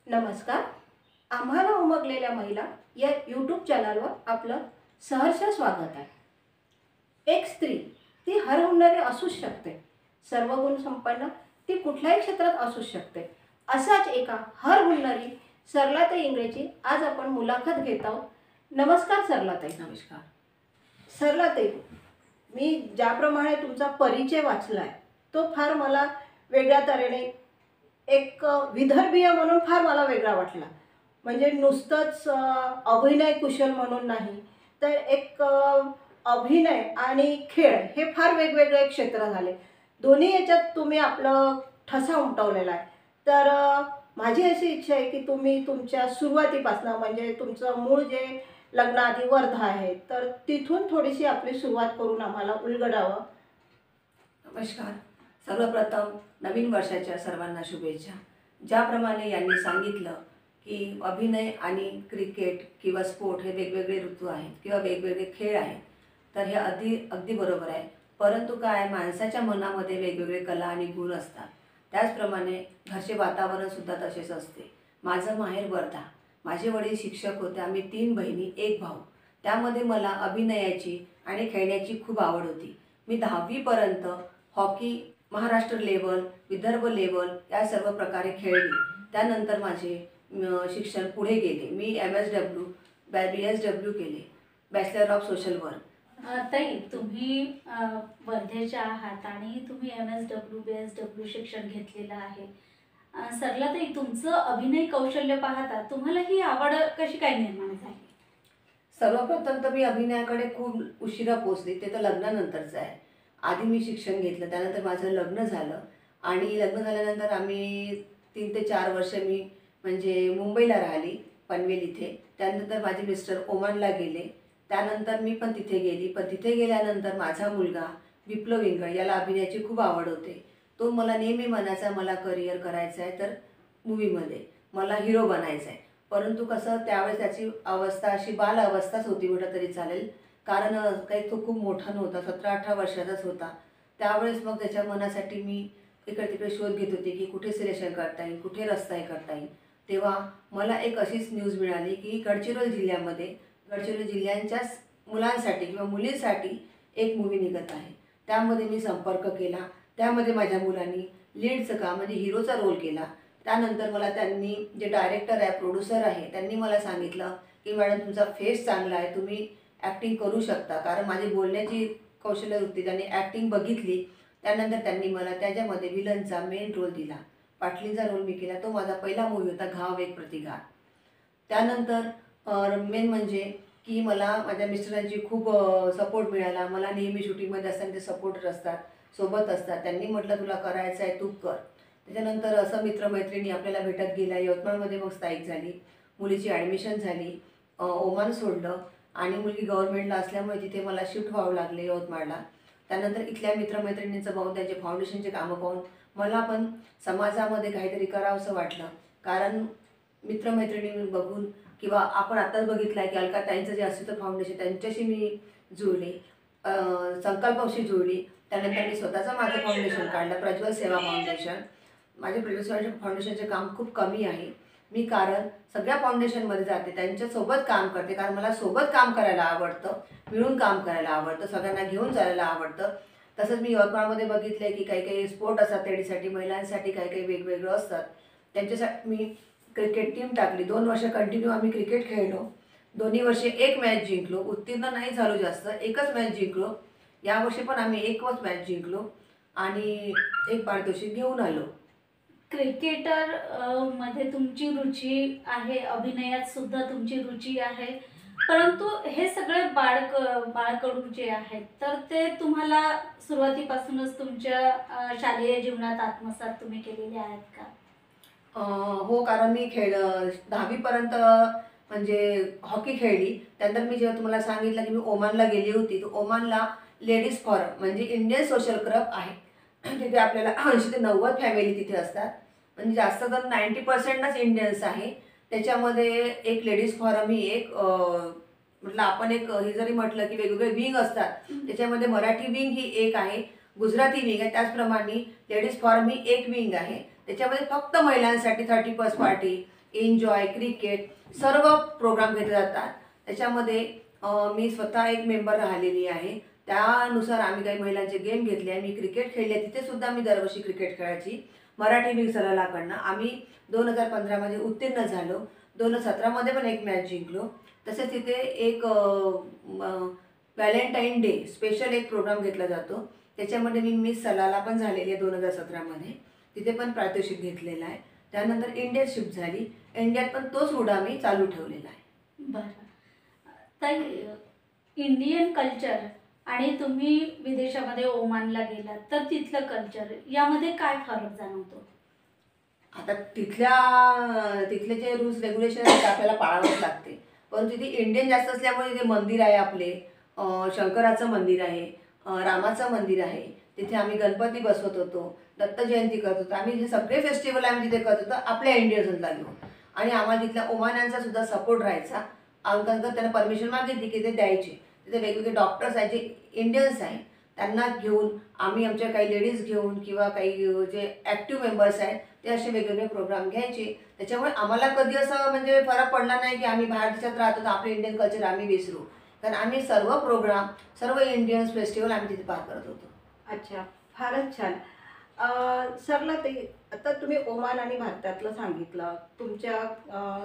नमस्कार. आम्हाला उमगलेल्या महिला या यूट्यूब चॅनलवर आपलं सहर्ष स्वागत आहे. एक स्त्री ती हरहुन्नरी असूच शकते, सर्व गुण संपन्न ती कुठल्याही क्षेत्रात असू शकते. असाच एका हरहुन्नरी सरलाताई इंगळेची आज आपण मुलाखत घेत आहोत. नमस्कार सरलाताई. नमस्कार. सरलाताई, मी ज्याप्रमाणे तुमचा परिचय वाचलाय तो फार मला वेगळ्या तऱ्हेने एक विदर्भीय म्हणून फार मला वेगळा वाटला. म्हणजे नुसतंच अभिनय कुशल म्हणून नाही, तर एक अभिनय आणि खेळ हे फार वेगवेगळे क्षेत्र झाले. दोन्ही याच्यात तुम्ही आपलं ठसा उमटवलेला आहे. तर माझी अशी इच्छा आहे की तुम्ही तुमच्या सुरुवातीपासून, म्हणजे तुमचं मूळ जे लग्नाआधी वर्धा आहे, तर तिथून थोडीशी आपली सुरुवात करून आम्हाला उलगडावं. नमस्कार. सर्वप्रथम नवीन वर्षाच्या सर्वांना शुभेच्छा. ज्याप्रमाणे यांनी सांगितलं की अभिनय आणि क्रिकेट किंवा स्पोर्ट हे वेगवेगळे ऋतू आहेत किंवा वेगवेगळे खेळ आहेत, तर हे अगदी बरोबर आहे. परंतु काय, माणसाच्या मनामध्ये वेगवेगळे कला आणि गुण असतात. त्याचप्रमाणे घरचे वातावरणसुद्धा तसेच असते. माझं माहेर वर्धा. माझे वडील शिक्षक होते. आम्ही 3 बहिणी 1 भाऊ. त्यामध्ये मला अभिनयाची आणि खेळण्याची खूप आवड होती. मी 10वीपर्यंत hockey Maharashtra level, Vidarbha level या सर्व प्रकारे खेळली. त्यानंतर माझे शिक्षण पुढे गेले. मी MSW BSW केले, बॅचलर ऑफ सोशल वर्क. ताई, तुम्ही वर्धेच्या आहात आणि तुम्ही MSW BSW शिक्षण घेतलेलं आहे. सरलाताई, तुमचं अभिनय कौशल्य पाहता तुम्हाला ही आवड कशी काय निर्माण झाली? सर्वप्रथम तर मी अभिनयाकडे खूप उशिरा पोचले, ते तर लग्नानंतरचं आहे. आधी मी शिक्षण घेतलं, त्यानंतर माझं लग्न झालं आणि लग्न झाल्यानंतर आम्ही 3 ते 4 वर्ष मी म्हणजे मुंबईला राहिली, पनवेल इथे. त्यानंतर माझे मिस्टर ओमानला गेले. त्यानंतर मी पण तिथे गेली. पण तिथे गेल्यानंतर माझा मुलगा विप्लव इंगळे याला अभिनयाची खूप आवड होते. तो मला नेहमी म्हणायचा, मला करिअर करायचं आहे तर मूवीमध्ये मला हिरो बनायचं आहे. परंतु कसं, त्यावेळेस त्याची अवस्था अशी बाल अवस्थाच होती म्हटलं तरी चालेल, कारण काही तो खूप मोठा नव्हता, 17-18 वर्षाचाच होता. त्यावेळेस मग त्याच्या मनासाठी मी इकडे तिकडे शोध घेत होते की कुठे सिलेक्शन करता येईल, कुठे रस्ता हे करता येईल. तेव्हा मला एक अशीच न्यूज मिळाली की गडचिरोली जिल्ह्यांच्याच मुलांसाठी किंवा मुलींसाठी एक मूवी निघत आहे. त्यामध्ये मी संपर्क केला. त्यामध्ये माझ्या मुलांनी लीडचं काम म्हणजे हिरोचा रोल केला. त्यानंतर मला त्यांनी, जे डायरेक्टर आहे, प्रोड्युसर आहे, त्यांनी मला सांगितलं की मॅडम तुमचा फेस चांगला आहे, तुम्ही ॲक्टिंग करू शकता. कारण माझी बोलण्याची कौशल्य होती. त्यांनी ॲक्टिंग बघितली. त्यानंतर त्यांनी मला त्याच्यामध्ये विलनचा मेन रोल दिला. पाटलीचा रोल मी केला. तो माझा पहिला मूवी होता, घाव एक प्रतिघात. त्यानंतर मेन म्हणजे की मला माझ्या मिस्टरांची खूप सपोर्ट मिळाला. मला नेहमी शूटिंगमध्ये असताना ते सपोर्टर असतात, सोबत असतात. त्यांनी म्हटलं तुला करायचं आहे तू कर. त्याच्यानंतर असं मित्रमैत्रिणी आपल्याला भेटत गेल्या. यवतमाळमध्ये मग स्थायिक झाली. मुलीची ॲडमिशन झाली. ओमान सोडलं आणि मुलगी गव्हर्नमेंटला असल्यामुळे तिथे मला शिफ्ट व्हावं लागले यवतमाळला. त्यानंतर इथल्या मित्रमैत्रिणींचं पाहून, त्यांचे फाउंडेशनचे कामं पाहून मला पण समाजामध्ये काहीतरी करावंसं वाटलं. कारण मित्रमैत्रिणी बघून किंवा आपण आत्ताच बघितलं आहे की अलकाताईंचं जे अस्तित्व फाउंडेशन, त्यांच्याशी मी जुळले, संकल्पाशी जुळली. त्यानंतर मी स्वतःचं माझं फाउंडेशन काढलं, प्रज्वल सेवा फाउंडेशन. माझे प्रज्वल फाउंडेशनचे काम खूप कमी आहे. मी कारण सगळ्या फाउंडेशनमध्ये जाते, त्यांच्यासोबत काम करते. कारण मला सोबत काम करायला आवडतं, मिळून काम करायला आवडतं, सगळ्यांना घेऊन चालायला आवडतं. तसंच मी यवतमाळमध्ये बघितलं आहे की काही काही स्पोर्ट असतात लेडीजसाठी, महिलांसाठी काही काही वेगवेगळं असतात. त्यांच्यासाठी मी क्रिकेट टीम टाकली. 2 वर्ष कंटिन्यू आम्ही क्रिकेट खेळलो. दोन्ही वर्षे 1 मॅच जिंकलो. उत्तीर्ण नाही झालो जास्त, 1च मॅच जिंकलो. यावर्षी पण आम्ही 1च मॅच जिंकलो आणि 1 पारितोषिक घेऊन आलो. क्रिकेटर मध्ये तुमची रुची आहे, अभिनयात सुद्धा तुमची रुची आहे, परंतु हे सगळे बाळकडू जे आहेत, तर ते तुम्हाला सुरुवातीपासूनच तुमच्या शालेय जीवनात आत्मसात तुम्ही केलेले आहेत का? हो, कारण मी 10वीपर्यंत म्हणजे हॉकी खेळली. त्यानंतर मी जेव्हा तुम्हाला सांगितलं की मी ओमानला गेली होती, तर ओमानला लेडीज फॉरम म्हणजे इंडियन सोशल क्लब आहे. तिथे आपल्याला 80 ते 90 फॅमिली तिथे असतात. म्हणजे जास्त तर 90%च इंडियन्स आहे. त्याच्यामध्ये एक लेडीज फॉरम ही एक म्हटलं आपण एक हे जरी म्हटलं की वेगवेगळे विंग असतात, त्याच्यामध्ये मराठी विंग ही एक आहे, गुजराती विंग आहे. त्याचप्रमाणे लेडीज फॉरम ही एक विंग आहे. त्याच्यामध्ये फक्त महिलांसाठी 30+ पार्टी, एन्जॉय, क्रिकेट सर्व प्रोग्राम घेतले जातात. त्याच्यामध्ये मी स्वतः एक मेंबर राहिलेली आहे. त्यानुसार आम्ही काही महिलांचे गेम घेतले आहे. मी क्रिकेट खेळली आहे. तिथे सुद्धा मी दरवर्षी क्रिकेट खेळायची. मराठी विंग सलालाकडनं आम्ही 2015मध्ये उत्तीर्ण झालो. 2017मध्ये पण एक मॅच जिंकलो. तसेच तिथे एक व्हॅलेंटाईन डे स्पेशल एक प्रोग्राम घेतला जातो. त्याच्यामध्ये मी मिस सलाला पण झालेली आहे 2017मध्ये. तिथे पण पारितोषिक घेतलेलं आहे. त्यानंतर इंडियात शिफ्ट झाली. इंडियात पण तोच रूढ मी चालू ठेवलेला आहे. बरं. ताई, इंडियन कल्चर आणि तुम्ही विदेशामध्ये ओमानला गेलात तर तिथलं कल्चर यामध्ये काय फरक जाणवतो? आता तिथले जे रूल्स रेग्युलेशन आहेत ते आपल्याला पाळावंच लागते. परंतु तिथे इंडियन जास्त असल्यामुळे तिथे मंदिर आहे आपले, शंकराचं मंदिर आहे, रामाचं मंदिर आहे. तिथे आम्ही गणपती बसवत होतो, दत्त जयंती करत होतो. आम्ही हे सगळे फेस्टिवल आम्ही तिथे करत होतो आपल्या इंडियन्सला घेऊन. आणि आम्हाला तिथल्या ओमान्यांचा सुद्धा सपोर्ट राहायचा. अंतर्गत त्यांना परमिशन मागितली की ते द्यायचे. तिथे वेगवेगळे डॉक्टर्स आहेत जे इंडियन्स आहेत, त्यांना घेऊन आम्ही आमच्या काही लेडीज घेऊन किंवा काही जे ॲक्टिव्ह मेंबर्स आहेत ते असे वेगवेगळे प्रोग्राम घ्यायचे. त्याच्यामुळे आम्हाला कधी असं म्हणजे फरक पडला नाही की आम्ही बाहेर देशात राहतो तर आपले इंडियन कल्चर आम्ही विसरू. कारण आम्ही सर्व प्रोग्राम, सर्व इंडियन्स फेस्टिवल आम्ही तिथे पार करत होतो. अच्छा, फारच छान. सरला ते आता तुम्ही ओमान आणि भारतातलं सांगितलं, तुमच्या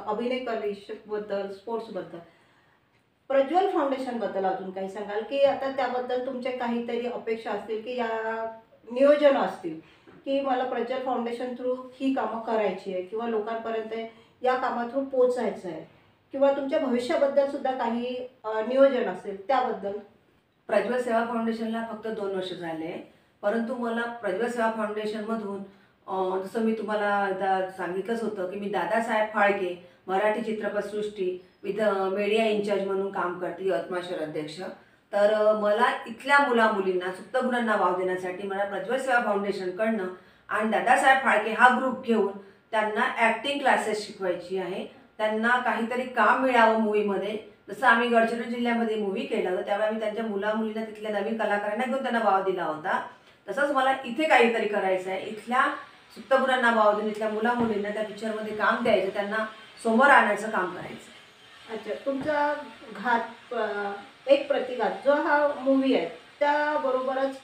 अभिनय कलेबद्दल, स्पोर्ट्सबद्दल. प्रज्वल फाउंडेशनबद्दल अजून काही सांगाल की आता त्याबद्दल तुमचे काहीतरी अपेक्षा असतील की या नियोजन असतील की मला प्रज्वल फाउंडेशन थ्रू ही कामं करायची आहे किंवा लोकांपर्यंत या कामा थ्रू पोचायचं आहे किंवा तुमच्या भविष्याबद्दल सुद्धा काही नियोजन असेल त्याबद्दल? प्रज्वल सेवा फाउंडेशनला फक्त 2 वर्ष झाले. परंतु मला प्रज्वल सेवा फाउंडेशनमधून जसं मी तुम्हाला एकदा सांगितलंच होतं की मी दादासाहेब फाळके मराठी चित्रपटसृष्टी विथ मीडिया इन्चार्ज म्हणून काम करते, यवतमाळ शहर अध्यक्ष. तर मला इथल्या मुलामुलींना सुप्त गुणांना वाव देण्यासाठी मला प्रज्वल सेवा फाउंडेशनकडनं आणि दादासाहेब फाळके हा ग्रुप घेऊन त्यांना ॲक्टिंग क्लासेस शिकवायची आहे. त्यांना काहीतरी काम मिळावं मूवीमध्ये. जसं आम्ही गडचिरोली जिल्ह्यामध्ये मूवी केला होता त्यावेळी आम्ही त्यांच्या मुलामुलींना तिथल्या नवीन कलाकारांना घेऊन त्यांना वाव दिला होता. तसंच मला इथे काहीतरी करायचं आहे. इथल्या सुप्त गुणांना वाव देऊन इथल्या मुलामुलींना त्या पिक्चरमध्ये काम द्यायचं, त्यांना समोर आणण्याचं काम करायचं. अच्छा, तुमचा घात एक प्रतिघात जो हा मूवी आहे त्याबरोबरच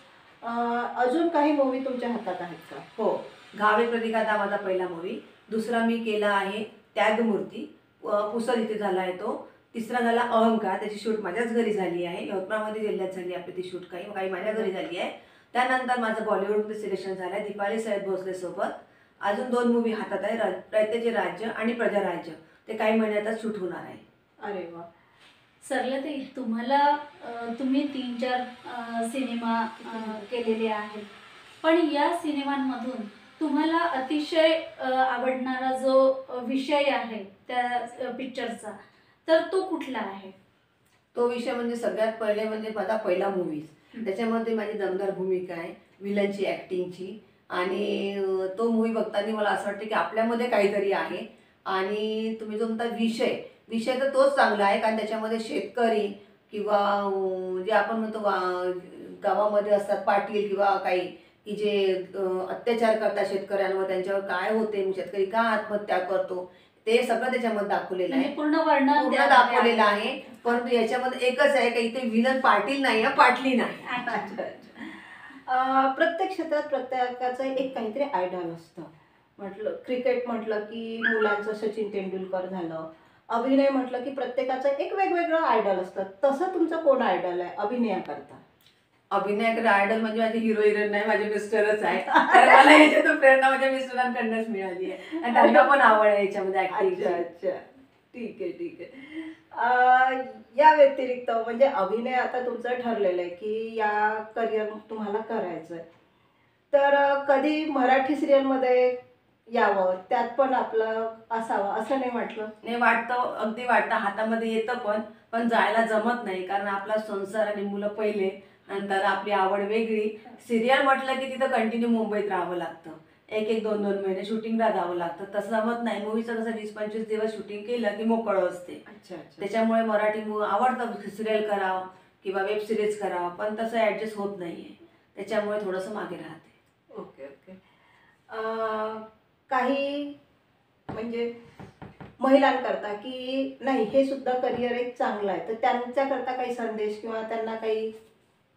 अजून काही मूवी तुमच्या हातात आहेत का? हो, घावे प्रतिघात हा माझा पहिला मूवी. दुसरा मी केला आहे त्यागमूर्ती, पुसद इथे झाला आहे तो. तिसरा झाला अहंकार, त्याची शूट माझ्याच घरी झाली आहे. यवतमाळमध्ये जिल्ह्यात झाली आपली ती शूट, काही माझ्या घरी झाली आहे. त्यानंतर माझं बॉलिवूडमध्ये सिलेक्शन झालं आहे दीपाली सय्यद भोसलेसोबत. अजून 2 मूवी हातात आहे, रयतेचे राज्य आणि प्रजाराज्य. ते काही महिन्यातच शूट होणार आहे. अरे वा. सरला ताई, तुम्ही 3-4 सिनेमा केलेले आहेत, पण या सिनेमांमधून तुम्हाला अतिशय आवडणारा जो विषय आहे त्या पिक्चरचा तर तो कुठला आहे? तो विषय म्हणजे सगळ्यात पहिले म्हणजे माझा पहिला मूवीज. त्याच्यामध्ये माझी दमदार भूमिका आहे, विलनची ॲक्टिंगची. आणि तो मूवी बघताना मला असं वाटतं की आपल्यामध्ये काहीतरी आहे. आणि तुम्ही जो म्हणता विषय तर तोच चांगला आहे, कारण त्याच्यामध्ये शेतकरी किंवा जे आपण म्हणतो गावामध्ये असतात पाटील किंवा काही की जे अत्याचार करतात शेतकऱ्यांवर, त्यांच्यावर काय होते, शेतकरी का आत्महत्या करतो, ते सगळं त्याच्यामध्ये दाखवलेलं आहे. पूर्ण वर्णन दाखवलेलं आहे. परंतु याच्यामध्ये एकच आहे की इथे विलन पाटील नाही आहे, पाटली नाही. प्रत्येक क्षेत्रात प्रत्येकाचं एक काहीतरी आयडॉल असतं. म्हटलं क्रिकेट म्हटलं की मुलांचं सचिन तेंडुलकर झालं, अभिनय म्हटलं की प्रत्येकाचं एक वेगवेगळं आयडॉल असतं. तसं तुमचं कोण आयडॉल आहे अभिनयाकरता? अभिनयाकडे आयडॉल म्हणजे माझे हिरो हिरोईन नाही, माझे मिस्टरच आहे. तर मला याच्यातून प्रेरणा माझ्या मिस्टरांकडनंच मिळाली आहे आणि त्यांना पण आवड आहे याच्यामध्ये ऍक्टिंग. अच्छा, ठीक आहे. या व्यतिरिक्त म्हणजे अभिनय आता तुमचं ठरलेलं आहे की या करिअर तुम्हाला करायचं आहे, तर कधी मराठी सिरियलमध्ये यावं, त्यात पण आपलं असावं असं नाही वाटलं? नाही, वाटतं, अगदी वाटतं. हातामध्ये येतं पण जायला जमत नाही, कारण आपला संसार आणि मुलं पहिले, नंतर आपली आवड वेगळी. सिरियल म्हटलं की तिथं कंटिन्यू मुंबईत राहावं लागतं, 1-2 महिने शूटिंगला जावं लागतं. तसं जमत नाही. मूवीचं कसं 20-25 दिवस शूटिंग केलं की मोकळं असते. अच्छा. त्याच्यामुळे मराठी आवडतं सिरियल करावं किंवा वेब सिरीज करावं, पण तसं ॲडजस्ट होत नाही आहे. त्याच्यामुळे थोडंसं मागे राहते. ओके. काही म्हणजे महिलांकरता की नाही हे सुद्धा करिअर एक चांगलं आहे, तर त्यांच्याकरता काही संदेश किंवा त्यांना काही?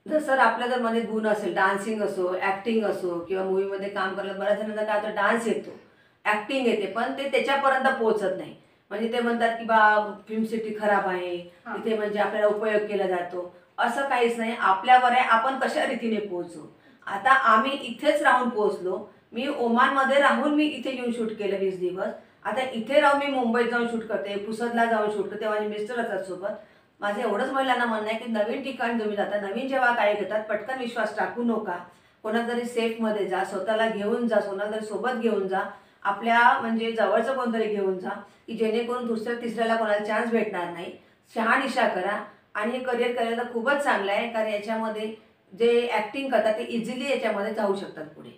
जर सर आपल्या जर मध्ये गुण असेल, डान्सिंग असो, ॲक्टिंग असो किंवा मूवीमध्ये काम करायला बऱ्याच जणांना काय होतं, डान्स येतो, ॲक्टिंग येते, पण ते त्याच्यापर्यंत पोहोचत नाही. म्हणजे ते म्हणतात की बा फिल्म सिटी खराब आहे, हां. तिथे म्हणजे आपल्याला उपयोग केला जातो. असं काहीच नाही, आपल्यावर आहे आपण कशा रीतीने पोहोचू. आता आम्ही इथेच राहून पोहोचलो. मी ओमानमध्ये राहून मी इथे येऊन शूट केलं 20 दिवस. आता इथे राहून मी मुंबईत जाऊन शूट करते, पुसदला जाऊन शूट करते, माझे मिस्टर असतात सोबत. माझं एवढंच महिलांना म्हणणं आहे की नवीन ठिकाणी तुम्ही जाता, नवीन जेव्हा काही घेतात पटकन विश्वास टाकू नका. कोणाला तरी सेफमध्ये जा, स्वतःला घेऊन जा, कोणाला तरी सोबत घेऊन जा, आपल्या म्हणजे जवळचं कोणतरी घेऊन जा, की जेणेकरून दुसऱ्या तिसऱ्याला कोणाला चान्स भेटणार नाही. शहानिशा करा आणि हे करिअर करायला तर खूपच चांगलं आहे, कारण याच्यामध्ये जे ॲक्टिंग करतात ते इझिली याच्यामध्ये जाऊ शकतात पुढे.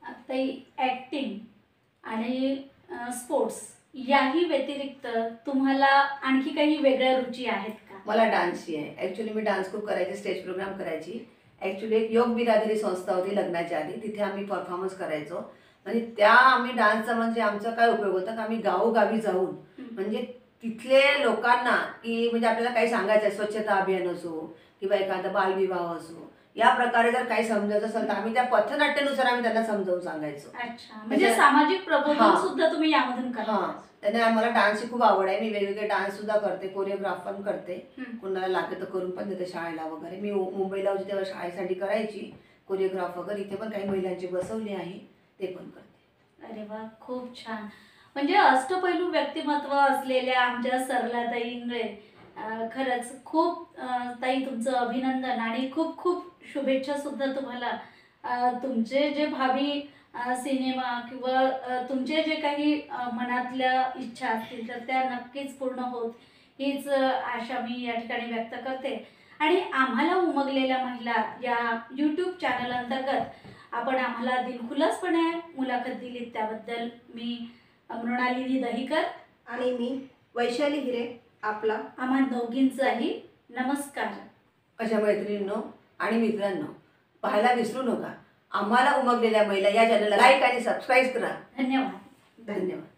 ताई, ॲक्टिंग आणि स्पोर्ट्स याही व्यतिरिक्त तुम्हाला आणखी काही वेगळ्या रुची आहेत का? मला डान्सची आहे. ॲक्च्युली मी डान्स खूप करायची, स्टेज प्रोग्राम करायची. ॲक्च्युली एक योग बिरादरी संस्था होती लग्नाच्या आधी, तिथे आम्ही परफॉर्मन्स करायचो. म्हणजे त्या आम्ही डान्सचा म्हणजे आमचा काय उपयोग होता की आम्ही गावोगावी जाऊन म्हणजे तिथले लोकांना की म्हणजे आपल्याला काही सांगायचं आहे, स्वच्छता अभियान असो किंवा एखादा बालविवाह असो, या प्रकारे जर काही समजायचं असेल तर आम्ही त्या पथनाट्यानुसार आम्ही त्यांना समजावून सांगायचो. अच्छा, म्हणजे सामाजिक प्रबोधन हां. सुद्धा तुम्ही यामधून करता? हां, त्याने मला डान्सची खूप आवड आहे. मी वेगवेगळे डान्स सुद्धा करते, कोरिओग्राफ पण करते. कोणाला लागतं तर करून पण देते शाळेला वगैरे. मी मुंबईला होती तेव्हा शाळेसाठी करायची कोरिओग्राफ वगैरे. इथे पण काही महिलांची बसवली आहे, ते पण करते. अरे वा, खूप छान. म्हणजे अष्टपैलू व्यक्तिमत्व असलेल्या आमच्या सरलाताई इंगळे, खरंच खूप ताई तुमचं अभिनंदन आणि खूप खूप शुभेच्छा सुद्धा तुम्हाला. तुमचे जे भावी सिनेमा किंवा तुमचे जे काही मनातल्या इच्छा असतील तर त्या नक्कीच पूर्ण होत हीच आशा मी या ठिकाणी व्यक्त करते. आणि आम्हाला उमगलेल्या महिला या यूट्यूब चॅनल अंतर्गत आपण आम्हाला दिलखुलासपणे मुलाखत दिली त्याबद्दल मी मृणालिनी दहिकर आणि मी वैशाली हिरे आपला आम्हा दोघींचाही नमस्कार. अशा मैत्रिणींनो आणि मित्रांनो, पाहायला विसरू नका. आम्हाला उमगलेल्या महिला या चॅनलला लाईक आणि सबस्क्राईब करा. धन्यवाद. धन्यवाद.